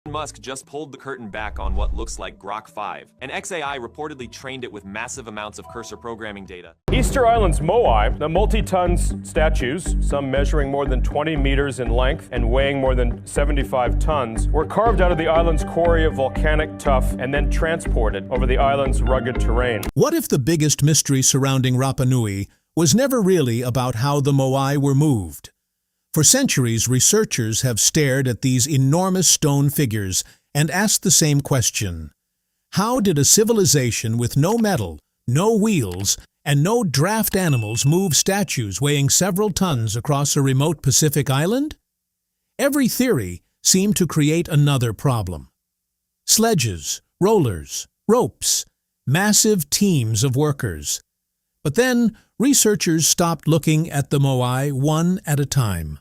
Musk just pulled the curtain back on what looks like Grok 5, and XAI reportedly trained it with massive amounts of cursor programming data. Easter Island's Moai, the multi-ton statues, some measuring more than 20 meters in length and weighing more than 75 tons, were carved out of the island's quarry of volcanic tuff and then transported over the island's rugged terrain. What if the biggest mystery surrounding Rapa Nui was never really about how the Moai were moved? For centuries, researchers have stared at these enormous stone figures and asked the same question. How did a civilization with no metal, no wheels, and no draft animals move statues weighing several tons across a remote Pacific island? Every theory seemed to create another problem. Sledges, rollers, ropes, massive teams of workers. But then, researchers stopped looking at the Moai one at a time.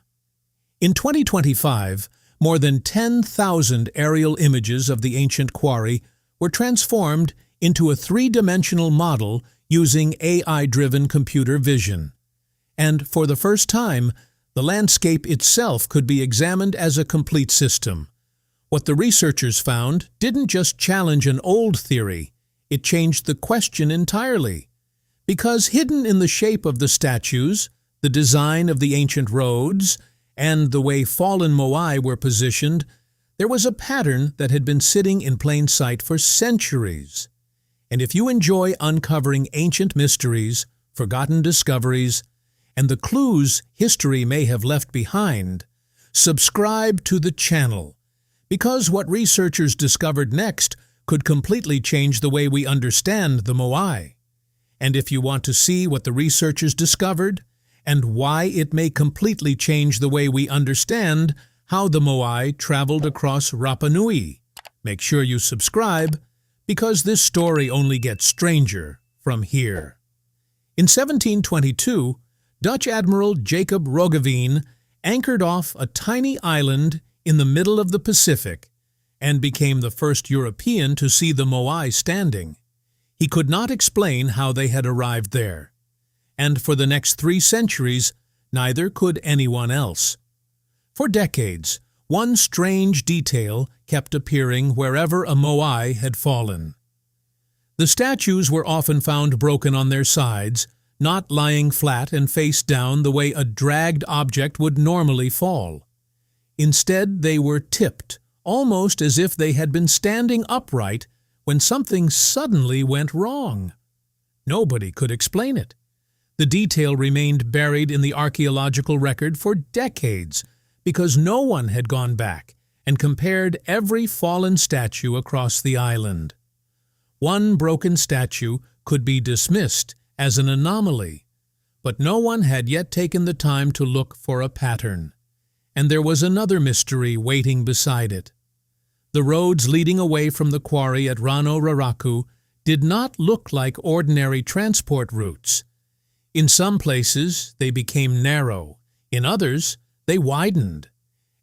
In 2025, more than 10,000 aerial images of the ancient quarry were transformed into a three-dimensional model using AI-driven computer vision. And for the first time, the landscape itself could be examined as a complete system. What the researchers found didn't just challenge an old theory, it changed the question entirely. Because hidden in the shape of the statues, the design of the ancient roads, and the way fallen Moai were positioned, there was a pattern that had been sitting in plain sight for centuries. And if you enjoy uncovering ancient mysteries, forgotten discoveries, and the clues history may have left behind, subscribe to the channel, because what researchers discovered next could completely change the way we understand the Moai. And if you want to see what the researchers discovered and why it may completely change the way we understand how the Moai traveled across Rapa Nui, make sure you subscribe, because this story only gets stranger from here. In 1722, Dutch Admiral Jacob Roggeveen anchored off a tiny island in the middle of the Pacific and became the first European to see the Moai standing. He could not explain how they had arrived there, and for the next 3 centuries, neither could anyone else. For decades, one strange detail kept appearing wherever a Moai had fallen. The statues were often found broken on their sides, not lying flat and face down the way a dragged object would normally fall. Instead, they were tipped, almost as if they had been standing upright when something suddenly went wrong. Nobody could explain it. The detail remained buried in the archaeological record for decades because no one had gone back and compared every fallen statue across the island. One broken statue could be dismissed as an anomaly, but no one had yet taken the time to look for a pattern. And there was another mystery waiting beside it. The roads leading away from the quarry at Rangarongo did not look like ordinary transport routes. In some places, they became narrow. In others, they widened.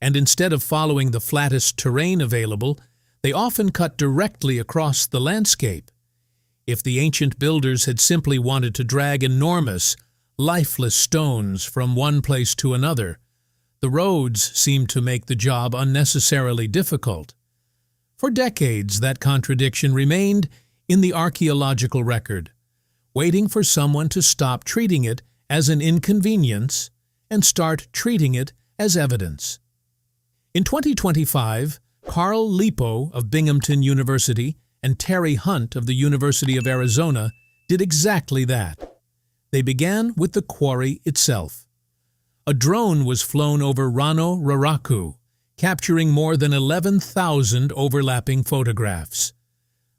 And instead of following the flattest terrain available, they often cut directly across the landscape. If the ancient builders had simply wanted to drag enormous, lifeless stones from one place to another, the roads seemed to make the job unnecessarily difficult. For decades, that contradiction remained in the archaeological record, waiting for someone to stop treating it as an inconvenience and start treating it as evidence. In 2025, Carl Lipo of Binghamton University and Terry Hunt of the University of Arizona did exactly that. They began with the quarry itself. A drone was flown over Rangarongo, capturing more than 11,000 overlapping photographs.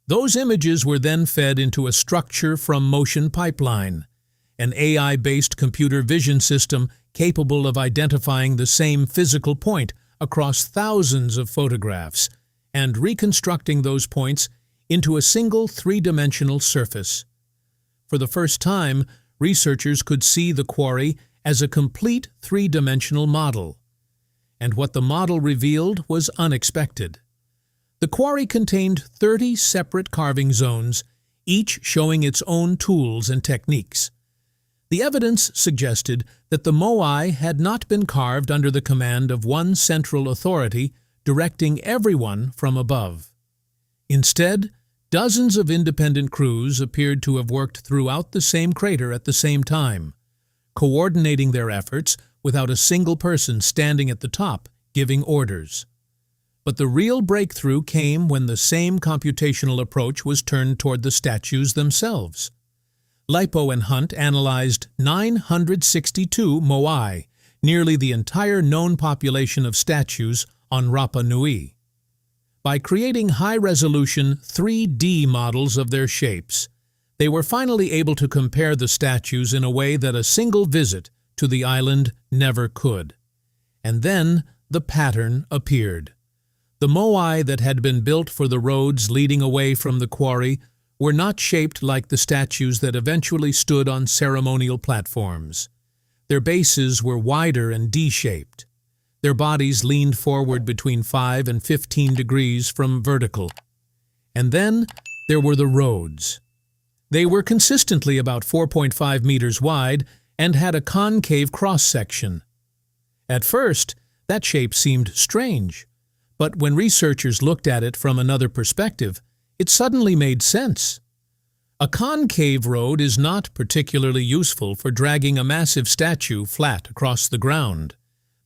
Those images were then fed into a structure from motion pipeline, an AI-based computer vision system capable of identifying the same physical point across thousands of photographs and reconstructing those points into a single three-dimensional surface. For the first time, researchers could see the quarry as a complete three-dimensional model. And what the model revealed was unexpected. The quarry contained 30 separate carving zones, each showing its own tools and techniques. The evidence suggested that the Moai had not been carved under the command of one central authority directing everyone from above. Instead, dozens of independent crews appeared to have worked throughout the same crater at the same time, coordinating their efforts without a single person standing at the top giving orders. But the real breakthrough came when the same computational approach was turned toward the statues themselves. Lipo and Hunt analyzed 962 Moai, nearly the entire known population of statues on Rapa Nui. By creating high-resolution 3D models of their shapes, they were finally able to compare the statues in a way that a single visit to the island never could. And then the pattern appeared. The Moai that had been built for the roads leading away from the quarry were not shaped like the statues that eventually stood on ceremonial platforms. Their bases were wider and D-shaped. Their bodies leaned forward between 5 and 15 degrees from vertical. And then there were the roads. They were consistently about 4.5 meters wide and had a concave cross-section. At first, that shape seemed strange, but when researchers looked at it from another perspective, it suddenly made sense. A concave road is not particularly useful for dragging a massive statue flat across the ground,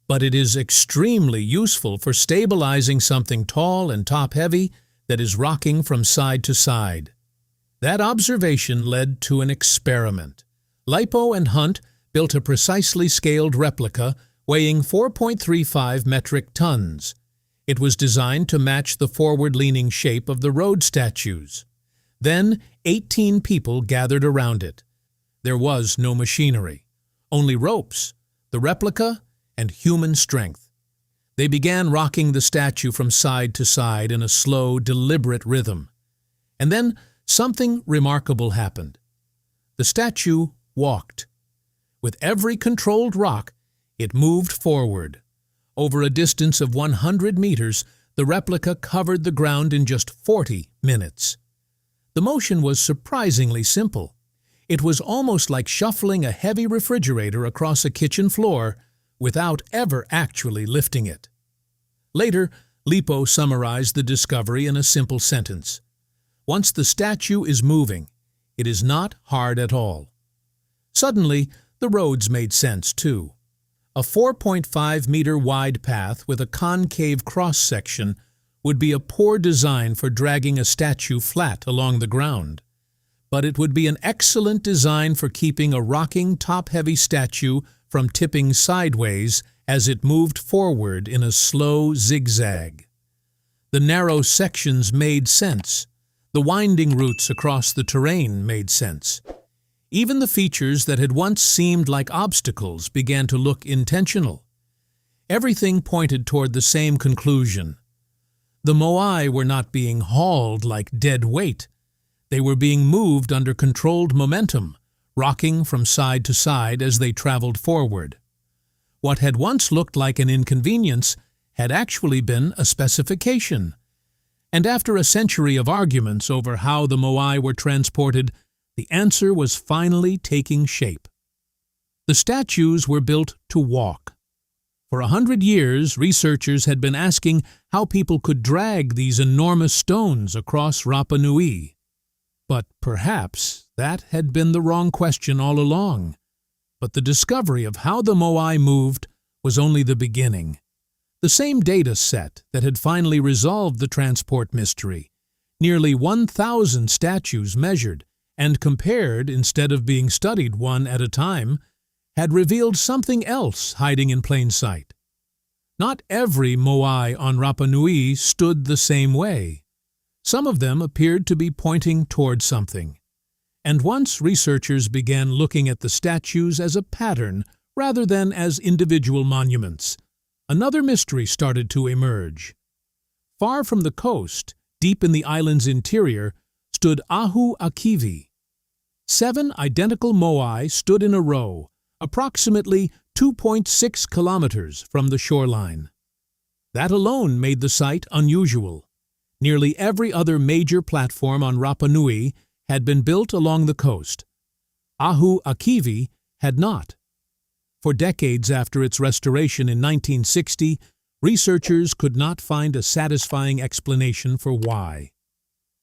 but it is extremely useful for stabilizing something tall and top-heavy that is rocking from side to side. That observation led to an experiment. Lipo and Hunt built a precisely scaled replica weighing 4.35 metric tons. It was designed to match the forward-leaning shape of the road statues. Then 18 people gathered around it. There was no machinery, only ropes, the replica, and human strength. They began rocking the statue from side to side in a slow, deliberate rhythm. And then something remarkable happened. The statue walked. With every controlled rock, it moved forward. Over a distance of 100 meters, the replica covered the ground in just 40 minutes. The motion was surprisingly simple. It was almost like shuffling a heavy refrigerator across a kitchen floor without ever actually lifting it. Later, Lipo summarized the discovery in a simple sentence. Once the statue is moving, it is not hard at all. Suddenly, the roads made sense too. A 4.5-meter wide path with a concave cross-section would be a poor design for dragging a statue flat along the ground. But it would be an excellent design for keeping a rocking, top-heavy statue from tipping sideways as it moved forward in a slow zigzag. The narrow sections made sense. The winding routes across the terrain made sense. Even the features that had once seemed like obstacles began to look intentional. Everything pointed toward the same conclusion. The Moai were not being hauled like dead weight. They were being moved under controlled momentum, rocking from side to side as they traveled forward. What had once looked like an inconvenience had actually been a specification. And after a century of arguments over how the Moai were transported, the answer was finally taking shape. The statues were built to walk. For 100 years, researchers had been asking how people could drag these enormous stones across Rapa Nui. But perhaps that had been the wrong question all along. But the discovery of how the Moai moved was only the beginning. The same data set that had finally resolved the transport mystery, nearly 1,000 statues measured and compared instead of being studied one at a time, had revealed something else hiding in plain sight. Not every Moai on Rapa Nui stood the same way. Some of them appeared to be pointing toward something. And once researchers began looking at the statues as a pattern rather than as individual monuments, another mystery started to emerge. Far from the coast, deep in the island's interior, stood Ahu Akivi. 7 identical Moai stood in a row, approximately 2.6 kilometers from the shoreline. That alone made the site unusual. Nearly every other major platform on Rapa Nui had been built along the coast. Ahu Akivi had not. For decades after its restoration in 1960, researchers could not find a satisfying explanation for why.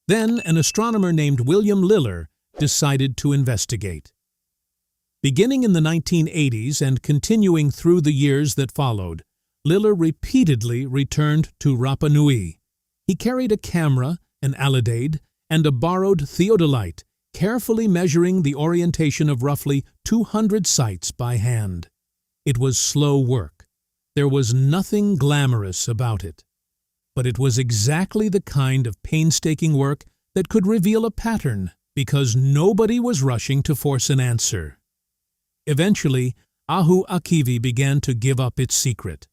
Then an astronomer named William Liller decided to investigate. Beginning in the 1980s and continuing through the years that followed, Liller repeatedly returned to Rapa Nui. He carried a camera, an alidade, and a borrowed theodolite, carefully measuring the orientation of roughly 200 sites by hand. It was slow work. There was nothing glamorous about it. But it was exactly the kind of painstaking work that could reveal a pattern, because nobody was rushing to force an answer. Eventually, Ahu Akivi began to give up its secret.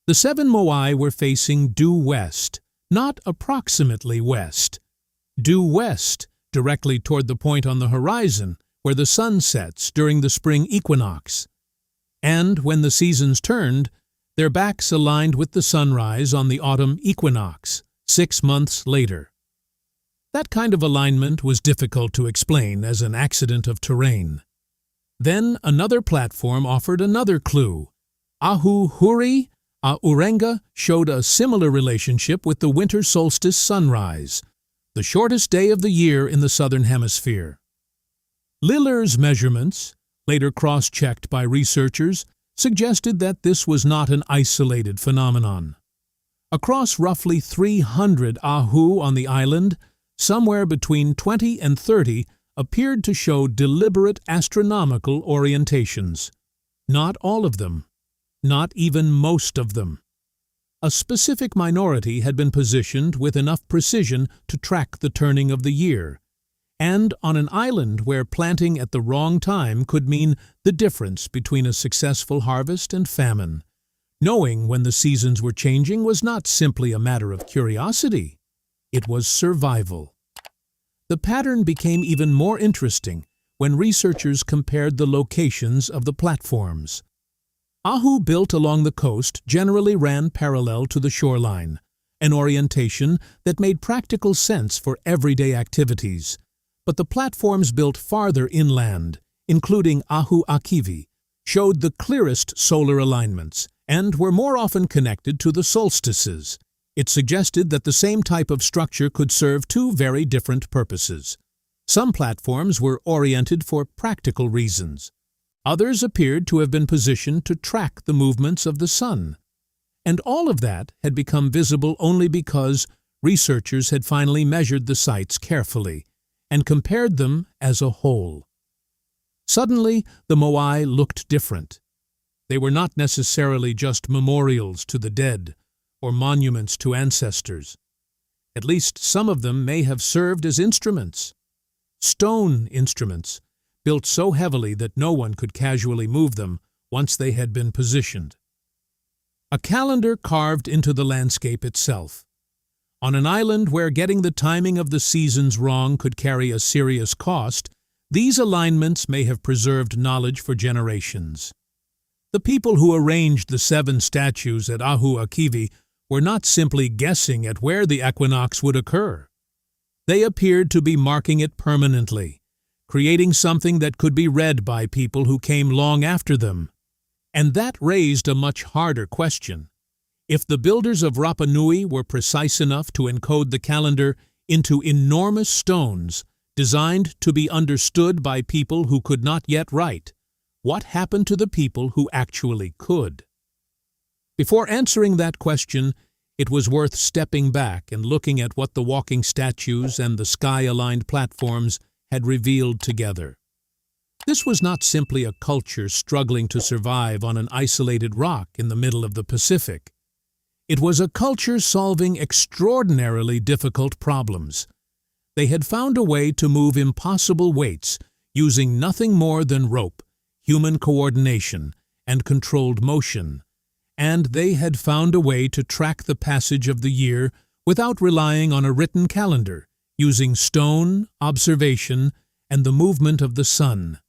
The 7 Moai were facing due west, not approximately west. Due west, directly toward the point on the horizon where the sun sets during the spring equinox. And when the seasons turned, their backs aligned with the sunrise on the autumn equinox, 6 months later. That kind of alignment was difficult to explain as an accident of terrain. Then another platform offered another clue. Ahu Huri Aurenga showed a similar relationship with the winter solstice sunrise, the shortest day of the year in the southern hemisphere. Liller's measurements, later cross-checked by researchers, suggested that this was not an isolated phenomenon. Across roughly 300 Ahu on the island, somewhere between 20 and 30 appeared to show deliberate astronomical orientations. Not all of them. Not even most of them. A specific minority had been positioned with enough precision to track the turning of the year, and on an island where planting at the wrong time could mean the difference between a successful harvest and famine. Knowing when the seasons were changing was not simply a matter of curiosity. It was survival. The pattern became even more interesting when researchers compared the locations of the platforms. Ahu built along the coast generally ran parallel to the shoreline, an orientation that made practical sense for everyday activities. But the platforms built farther inland, including Ahu Akivi, showed the clearest solar alignments and were more often connected to the solstices. It suggested that the same type of structure could serve 2 very different purposes. Some platforms were oriented for practical reasons. Others appeared to have been positioned to track the movements of the sun. And all of that had become visible only because researchers had finally measured the sites carefully and compared them as a whole. Suddenly, the Moai looked different. They were not necessarily just memorials to the dead or monuments to ancestors. At least some of them may have served as instruments. Stone instruments, built so heavily that no one could casually move them once they had been positioned. A calendar carved into the landscape itself. On an island where getting the timing of the seasons wrong could carry a serious cost, these alignments may have preserved knowledge for generations. The people who arranged the 7 statues at Ahu Akivi were not simply guessing at where the equinox would occur. They appeared to be marking it permanently, creating something that could be read by people who came long after them. And that raised a much harder question. If the builders of Rapa Nui were precise enough to encode the calendar into enormous stones designed to be understood by people who could not yet write, what happened to the people who actually could? Before answering that question, it was worth stepping back and looking at what the walking statues and the sky-aligned platforms had revealed together. This was not simply a culture struggling to survive on an isolated rock in the middle of the Pacific. It was a culture solving extraordinarily difficult problems. They had found a way to move impossible weights using nothing more than rope, human coordination, and controlled motion. And they had found a way to track the passage of the year without relying on a written calendar, using stone, observation, and the movement of the sun.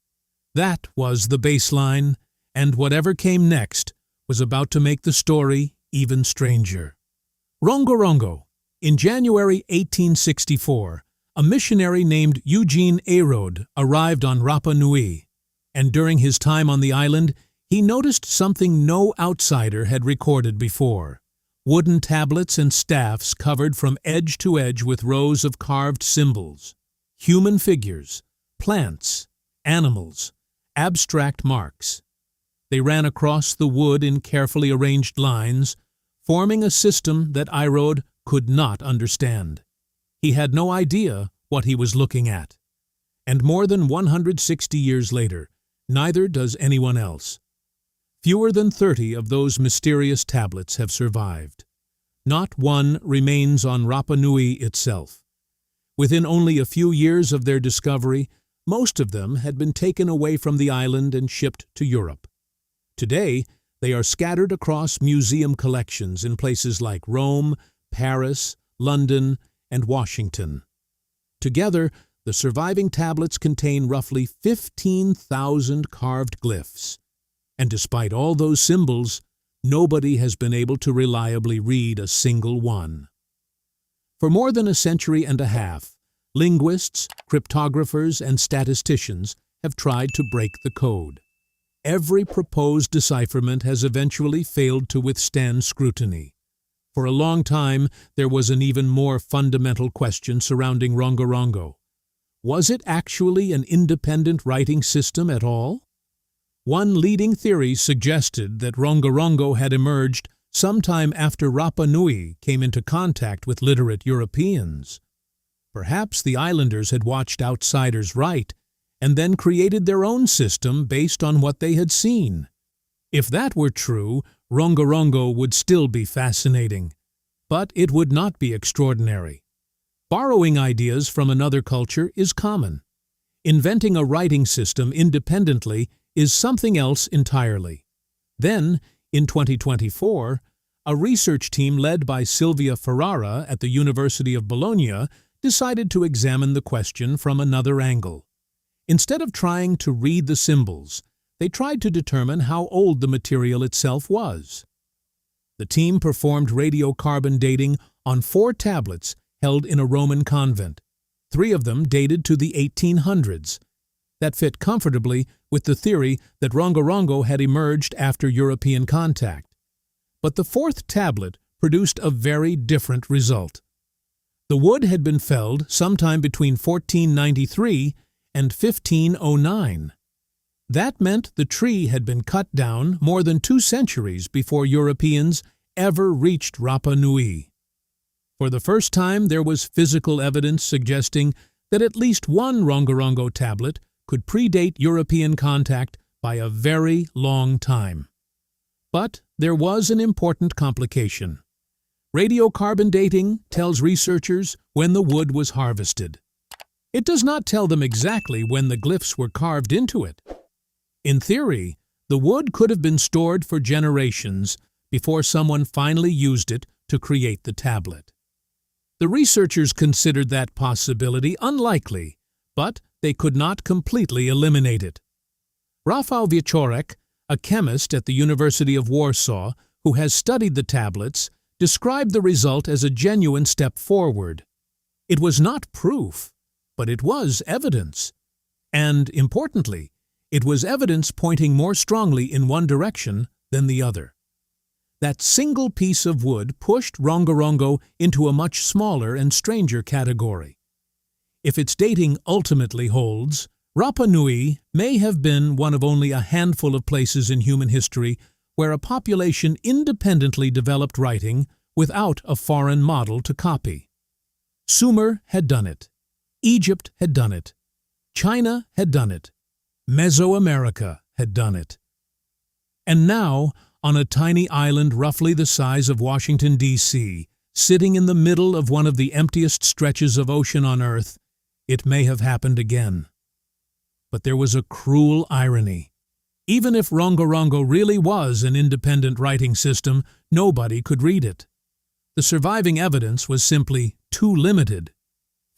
That was the baseline, and whatever came next was about to make the story even stranger. Rangarongo. In January 1864, a missionary named Eugene Arod arrived on Rapa Nui, and during his time on the island, he noticed something no outsider had recorded before: wooden tablets and staffs covered from edge to edge with rows of carved symbols, human figures, plants, animals, abstract marks. They ran across the wood in carefully arranged lines, forming a system that Irode could not understand. He had no idea what he was looking at. And more than 160 years later, neither does anyone else. Fewer than 30 of those mysterious tablets have survived. Not one remains on Rapa Nui itself. Within only a few years of their discovery, most of them had been taken away from the island and shipped to Europe. Today, they are scattered across museum collections in places like Rome, Paris, London, and Washington. Together, the surviving tablets contain roughly 15,000 carved glyphs. And despite all those symbols, nobody has been able to reliably read a single one. For more than a century and a half, linguists, cryptographers, and statisticians have tried to break the code. Every proposed decipherment has eventually failed to withstand scrutiny. For a long time, there was an even more fundamental question surrounding Rangarongo. Was it actually an independent writing system at all? One leading theory suggested that Rangarongo had emerged sometime after Rapa Nui came into contact with literate Europeans. Perhaps the islanders had watched outsiders write and then created their own system based on what they had seen. If that were true, Rangarongo would still be fascinating, but it would not be extraordinary. Borrowing ideas from another culture is common. Inventing a writing system independently is something else entirely. Then, in 2024, a research team led by Silvia Ferrara at the University of Bologna decided to examine the question from another angle. Instead of trying to read the symbols, they tried to determine how old the material itself was. The team performed radiocarbon dating on 4 tablets held in a Roman convent. 3 of them dated to the 1800s. That fit comfortably with the theory that Rangarongo had emerged after European contact. But the 4th tablet produced a very different result. The wood had been felled sometime between 1493 and 1509. That meant the tree had been cut down more than 2 centuries before Europeans ever reached Rapa Nui. For the first time, there was physical evidence suggesting that at least one Rangarongo tablet could predate European contact by a very long time. But there was an important complication. Radiocarbon dating tells researchers when the wood was harvested. It does not tell them exactly when the glyphs were carved into it. In theory, the wood could have been stored for generations before someone finally used it to create the tablet. The researchers considered that possibility unlikely, but they could not completely eliminate it. Rafał Wieczorek, a chemist at the University of Warsaw who has studied the tablets, described the result as a genuine step forward. It was not proof, but it was evidence. And, importantly, it was evidence pointing more strongly in one direction than the other. That single piece of wood pushed Rangarongo into a much smaller and stranger category. If its dating ultimately holds, Rapa Nui may have been one of only a handful of places in human history where a population independently developed writing without a foreign model to copy. Sumer had done it. Egypt had done it. China had done it. Mesoamerica had done it. And now, on a tiny island roughly the size of Washington, D.C., sitting in the middle of one of the emptiest stretches of ocean on Earth, it may have happened again. But there was a cruel irony. Even if Rangarongo really was an independent writing system, nobody could read it. The surviving evidence was simply too limited.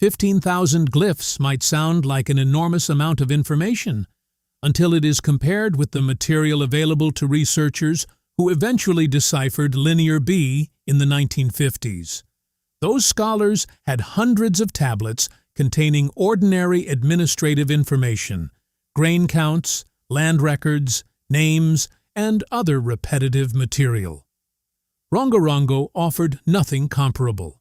15,000 glyphs might sound like an enormous amount of information, until it is compared with the material available to researchers who eventually deciphered Linear B in the 1950s. Those scholars had hundreds of tablets containing ordinary administrative information, grain counts, land records, names, and other repetitive material. Rangarongo offered nothing comparable.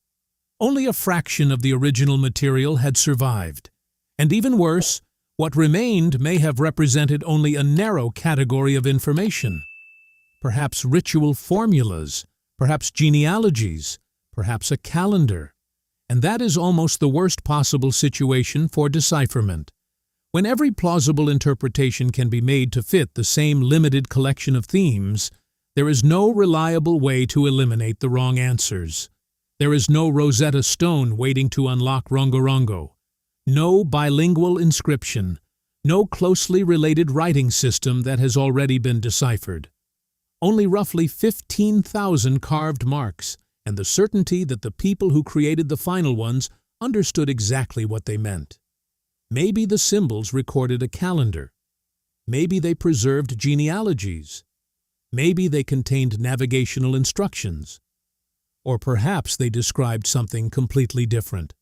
Only a fraction of the original material had survived, and even worse, what remained may have represented only a narrow category of information. Perhaps ritual formulas, perhaps genealogies, perhaps a calendar. And that is almost the worst possible situation for decipherment. When every plausible interpretation can be made to fit the same limited collection of themes, there is no reliable way to eliminate the wrong answers. There is no Rosetta Stone waiting to unlock Rangarongo, no bilingual inscription, no closely related writing system that has already been deciphered. Only roughly 15,000 carved marks, and the certainty that the people who created the final ones understood exactly what they meant. Maybe the symbols recorded a calendar. Maybe they preserved genealogies. Maybe they contained navigational instructions. Or perhaps they described something completely different.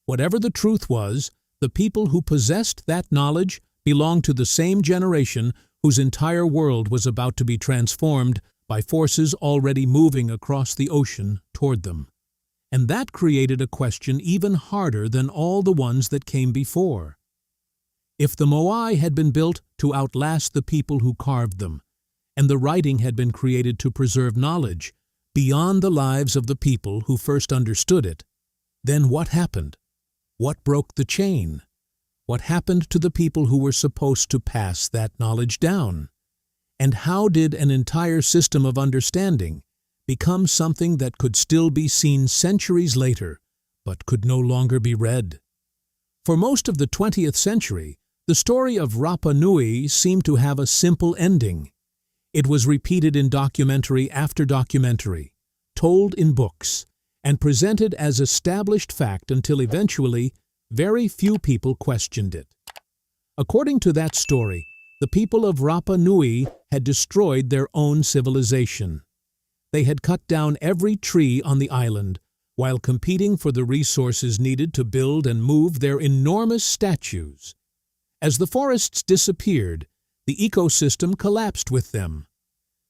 Whatever the truth was, the people who possessed that knowledge belonged to the same generation whose entire world was about to be transformed by forces already moving across the ocean toward them. And that created a question even harder than all the ones that came before. If the Moai had been built to outlast the people who carved them, and the writing had been created to preserve knowledge beyond the lives of the people who first understood it, then what happened? What broke the chain? What happened to the people who were supposed to pass that knowledge down? And how did an entire system of understanding become something that could still be seen centuries later, but could no longer be read? For most of the 20th century, the story of Rapa Nui seemed to have a simple ending. It was repeated in documentary after documentary, told in books, and presented as established fact until eventually very few people questioned it. According to that story, the people of Rapa Nui had destroyed their own civilization. They had cut down every tree on the island while competing for the resources needed to build and move their enormous statues. As the forests disappeared, the ecosystem collapsed with them.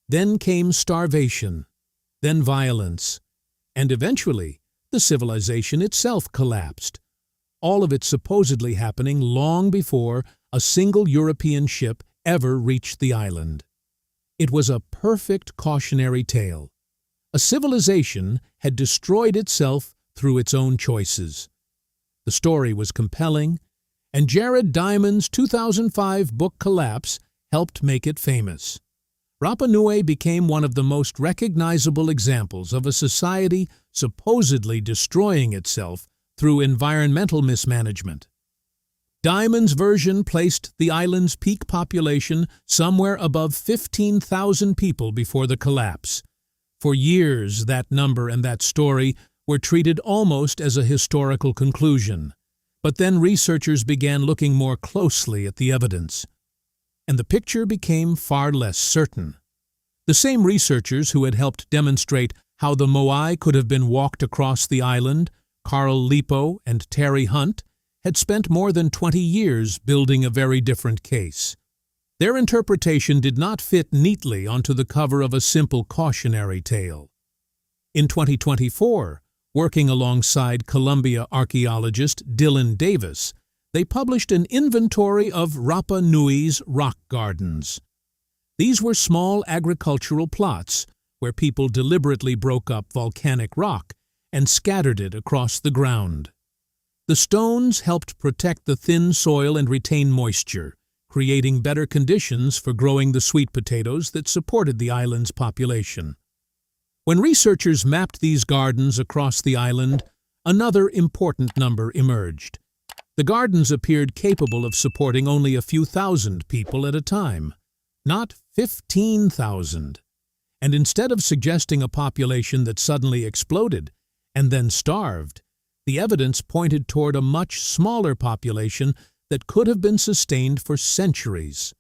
Then came starvation, then violence, and eventually the civilization itself collapsed. All of it supposedly happening long before a single European ship ever reached the island. It was a perfect cautionary tale. A civilization had destroyed itself through its own choices. The story was compelling, and Jared Diamond's 2005 book Collapse helped make it famous. Rapa Nui became one of the most recognizable examples of a society supposedly destroying itself through environmental mismanagement. Diamond's version placed the island's peak population somewhere above 15,000 people before the collapse. For years, that number and that story were treated almost as a historical conclusion. But then researchers began looking more closely at the evidence, and the picture became far less certain. The same researchers who had helped demonstrate how the Moai could have been walked across the island, Carl Lipo and Terry Hunt, had spent more than 20 years building a very different case. Their interpretation did not fit neatly onto the cover of a simple cautionary tale. In 2024, working alongside Columbia archaeologist Dylan Davis, they published an inventory of Rapa Nui's rock gardens. These were small agricultural plots where people deliberately broke up volcanic rock and scattered it across the ground. The stones helped protect the thin soil and retain moisture, creating better conditions for growing the sweet potatoes that supported the island's population. When researchers mapped these gardens across the island, another important number emerged. The gardens appeared capable of supporting only a few thousand people at a time, not 15,000. And instead of suggesting a population that suddenly exploded and then starved, the evidence pointed toward a much smaller population that could have been sustained for centuries.